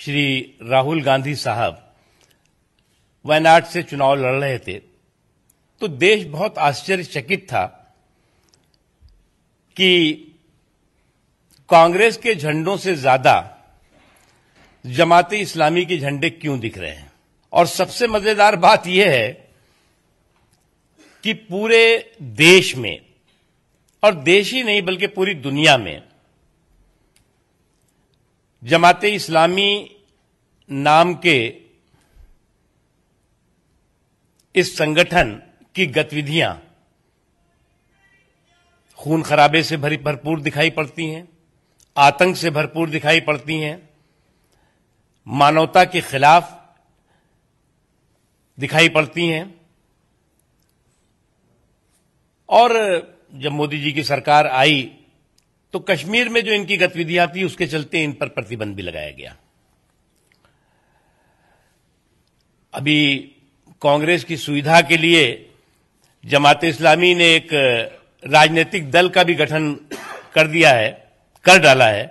श्री राहुल गांधी साहब वायनाड से चुनाव लड़ रहे थे तो देश बहुत आश्चर्यचकित था कि कांग्रेस के झंडों से ज्यादा जमाते इस्लामी के झंडे क्यों दिख रहे हैं। और सबसे मजेदार बात यह है कि पूरे देश में, और देश ही नहीं बल्कि पूरी दुनिया में, जमाते इस्लामी नाम के इस संगठन की गतिविधियां खून खराबे से भरपूर दिखाई पड़ती हैं, आतंक से भरपूर दिखाई पड़ती हैं, मानवता के खिलाफ दिखाई पड़ती हैं। और जब मोदी जी की सरकार आई तो कश्मीर में जो इनकी गतिविधियां थी उसके चलते इन पर प्रतिबंध भी लगाया गया। अभी कांग्रेस की सुविधा के लिए जमाते इस्लामी ने एक राजनीतिक दल का भी गठन कर डाला है,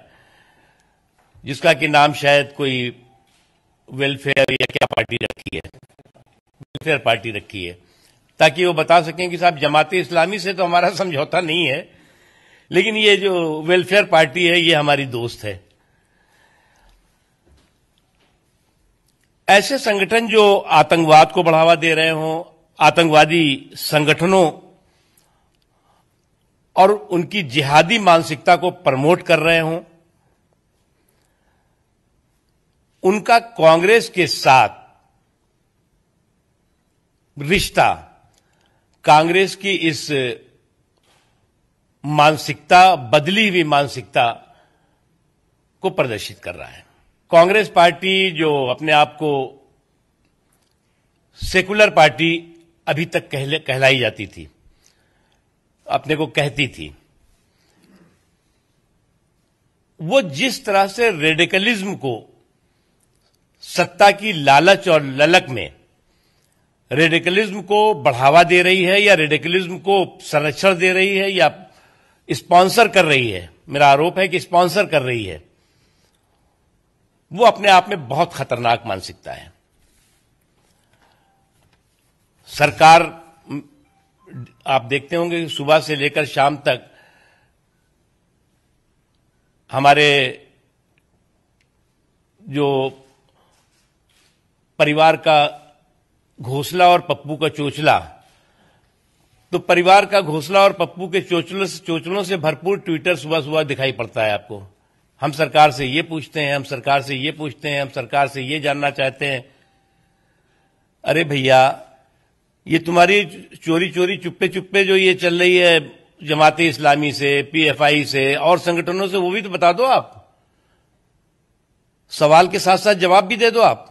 जिसका कि नाम शायद कोई वेलफेयर या क्या पार्टी रखी है, वेलफेयर पार्टी रखी है, ताकि वो बता सकें कि साहब जमाते इस्लामी से तो हमारा समझौता नहीं है, लेकिन ये जो वेलफेयर पार्टी है ये हमारी दोस्त है। ऐसे संगठन जो आतंकवाद को बढ़ावा दे रहे हों, आतंकवादी संगठनों और उनकी जिहादी मानसिकता को प्रमोट कर रहे हों, उनका कांग्रेस के साथ रिश्ता कांग्रेस की इस मानसिकता, बदली हुई मानसिकता को प्रदर्शित कर रहा है। कांग्रेस पार्टी जो अपने आप को सेकुलर पार्टी अभी तक कहलाई जाती थी, अपने को कहती थी, वो जिस तरह से रेडिकलिज्म को सत्ता की लालच और ललक में रेडिकलिज्म को बढ़ावा दे रही है या रेडिकलिज्म को संरक्षण दे रही है या स्पॉन्सर कर रही है, मेरा आरोप है कि स्पॉन्सर कर रही है, वो अपने आप में बहुत खतरनाक मानसिकता है। सरकार, आप देखते होंगे कि सुबह से लेकर शाम तक हमारे जो परिवार का घोंसला और पप्पू का चोचला, तो परिवार का घोंसला और पप्पू के चोचलों से भरपूर ट्विटर सुबह सुबह दिखाई पड़ता है आपको। हम सरकार से ये पूछते हैं, हम सरकार से ये पूछते हैं, हम सरकार से ये जानना चाहते हैं। अरे भैया, ये तुम्हारी चोरी चोरी चुप्पे चुप्पे जो ये चल रही है जमाते इस्लामी से, पीएफआई से और संगठनों से, वो भी तो बता दो आप। सवाल के साथ साथ जवाब भी दे दो आप।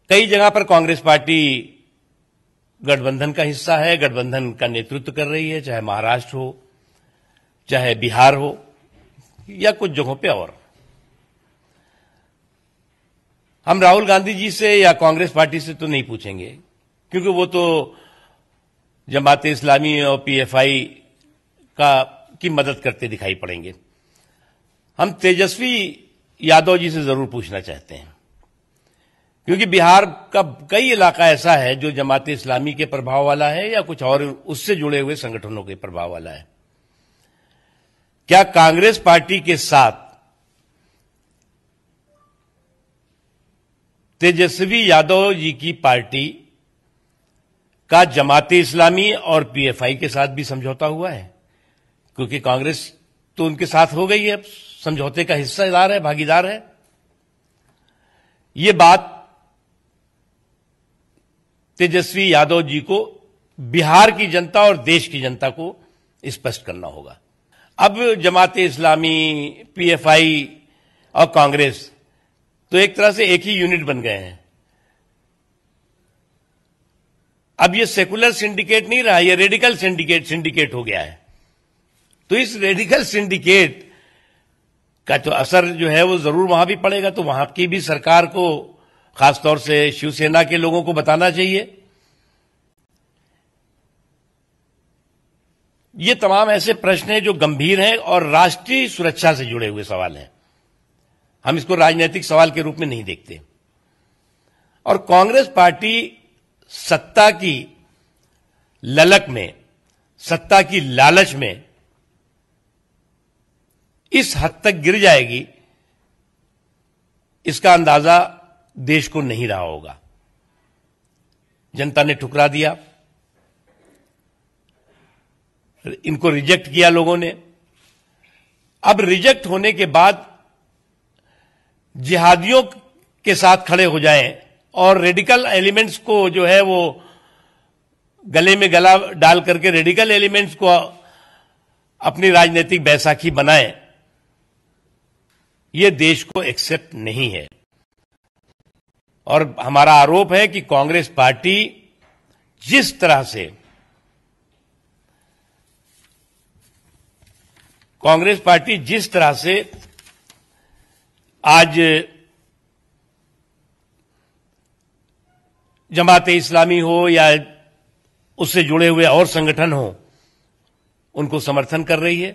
कई जगह पर कांग्रेस पार्टी गठबंधन का हिस्सा है, गठबंधन का नेतृत्व कर रही है, चाहे महाराष्ट्र हो, चाहे बिहार हो या कुछ जगहों पे और। हम राहुल गांधी जी से या कांग्रेस पार्टी से तो नहीं पूछेंगे, क्योंकि वो तो जमाते इस्लामी और पीएफआई की मदद करते दिखाई पड़ेंगे। हम तेजस्वी यादव जी से जरूर पूछना चाहते हैं, क्योंकि बिहार का कई इलाका ऐसा है जो जमाते इस्लामी के प्रभाव वाला है या कुछ और उससे जुड़े हुए संगठनों के प्रभाव वाला है। क्या कांग्रेस पार्टी के साथ तेजस्वी यादव जी की पार्टी का जमाते इस्लामी और पीएफआई के साथ भी समझौता हुआ है? क्योंकि कांग्रेस तो उनके साथ हो गई है, समझौते का हिस्सेदार है, भागीदार है। ये बात तेजस्वी यादव जी को, बिहार की जनता और देश की जनता को स्पष्ट करना होगा। अब जमाते इस्लामी, पीएफआई और कांग्रेस तो एक तरह से एक ही यूनिट बन गए हैं। अब ये सेकुलर सिंडिकेट नहीं रहा, ये रेडिकल सिंडिकेट हो गया है। तो इस रेडिकल सिंडिकेट का तो असर जो है वो जरूर वहां भी पड़ेगा। तो वहां की भी सरकार को, खासतौर से शिवसेना के लोगों को बताना चाहिए। ये तमाम ऐसे प्रश्न हैं जो गंभीर हैं और राष्ट्रीय सुरक्षा से जुड़े हुए सवाल हैं। हम इसको राजनीतिक सवाल के रूप में नहीं देखते। और कांग्रेस पार्टी सत्ता की ललक में, सत्ता की लालच में इस हद तक गिर जाएगी, इसका अंदाजा देश को नहीं रहा होगा। जनता ने ठुकरा दिया, इनको रिजेक्ट किया लोगों ने। अब रिजेक्ट होने के बाद जिहादियों के साथ खड़े हो जाएं और रेडिकल एलिमेंट्स को जो है वो गले में गला डाल करके रेडिकल एलिमेंट्स को अपनी राजनीतिक बैसाखी बनाएं, ये देश को एक्सेप्ट नहीं है। और हमारा आरोप है कि कांग्रेस पार्टी जिस तरह से आज जमात इस्लामी हो या उससे जुड़े हुए और संगठन हो, उनको समर्थन कर रही है।